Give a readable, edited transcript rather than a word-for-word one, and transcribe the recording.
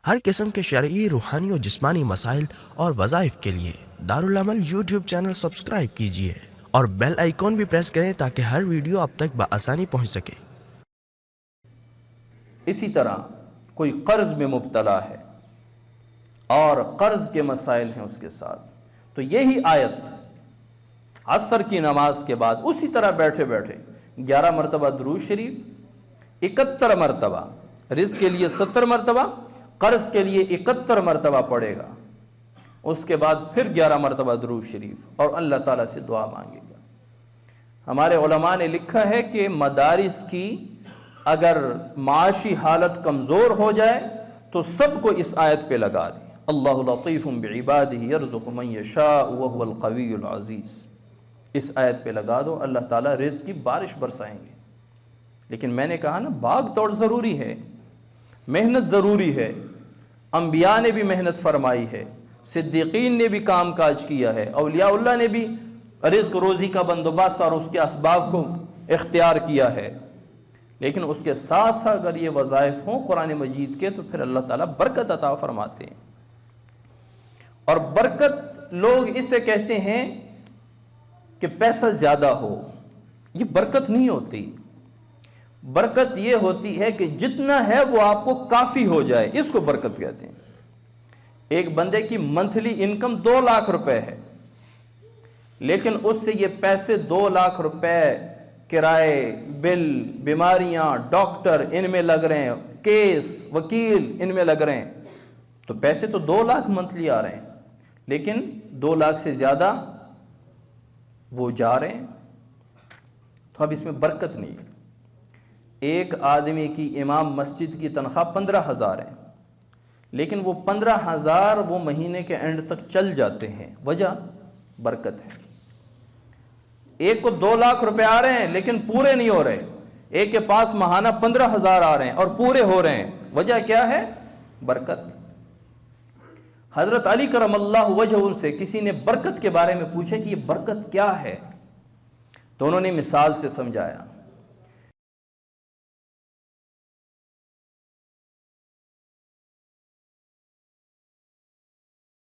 ہر قسم کے شرعی، روحانی اور جسمانی مسائل اور وظائف کے لیے دارالعمل یوٹیوب چینل سبسکرائب کیجیے اور بیل آئیکن بھی پریس کریں تاکہ ہر ویڈیو آپ تک بآسانی پہنچ سکے۔ اسی طرح کوئی قرض میں مبتلا ہے اور قرض کے مسائل ہیں اس کے ساتھ، تو یہی آیت عصر کی نماز کے بعد اسی طرح بیٹھے بیٹھے 11 مرتبہ درود شریف، 71 مرتبہ، رزق کے لیے 70 مرتبہ، قرض کے لیے 71 مرتبہ پڑھے گا، اس کے بعد پھر 11 مرتبہ درود شریف اور اللہ تعالیٰ سے دعا مانگے گا۔ ہمارے علماء نے لکھا ہے کہ مدارس کی اگر معاشی حالت کمزور ہو جائے تو سب کو اس آیت پہ لگا دیں، اللہ لطیف بعبادہ یرزق من یشاء وہو القوی العزیز، اس آیت پہ لگا دو، اللہ تعالیٰ رزق کی بارش برسائیں گے۔ لیکن میں نے کہا نا، بھاگ دوڑ ضروری ہے، محنت ضروری ہے، انبیاء نے بھی محنت فرمائی ہے، صدیقین نے بھی کام کاج کیا ہے، اولیاء اللہ نے بھی رزق روزی کا بندوبست اور اس کے اسباب کو اختیار کیا ہے، لیکن اس کے ساتھ ساتھ اگر یہ وظائف ہوں قرآن مجید کے تو پھر اللہ تعالیٰ برکت عطا فرماتے ہیں۔ اور برکت لوگ اس سے کہتے ہیں کہ پیسہ زیادہ ہو، یہ برکت نہیں ہوتی۔ برکت یہ ہوتی ہے کہ جتنا ہے وہ آپ کو کافی ہو جائے، اس کو برکت کہتے ہیں۔ ایک بندے کی منتھلی انکم 2 لاکھ روپے ہے، لیکن اس سے یہ پیسے 2 لاکھ روپے کرائے، بل، بیماریاں، ڈاکٹر ان میں لگ رہے ہیں، کیس، وکیل ان میں لگ رہے ہیں، تو پیسے تو 2 لاکھ منتھلی آ رہے ہیں، لیکن 2 لاکھ سے زیادہ وہ جا رہے ہیں، تو اب اس میں برکت نہیں ہے۔ ایک آدمی کی امام مسجد کی تنخواہ 15,000 ہے، لیکن وہ 15,000 وہ مہینے کے اینڈ تک چل جاتے ہیں، وجہ برکت ہے۔ ایک کو 2 لاکھ روپے آ رہے ہیں لیکن پورے نہیں ہو رہے، ایک کے پاس ماہانہ 15,000 آ رہے ہیں اور پورے ہو رہے ہیں، وجہ کیا ہے؟ برکت۔ حضرت علی کرم اللہ وجہہ سے کسی نے برکت کے بارے میں پوچھا کہ یہ برکت کیا ہے، تو انہوں نے مثال سے سمجھایا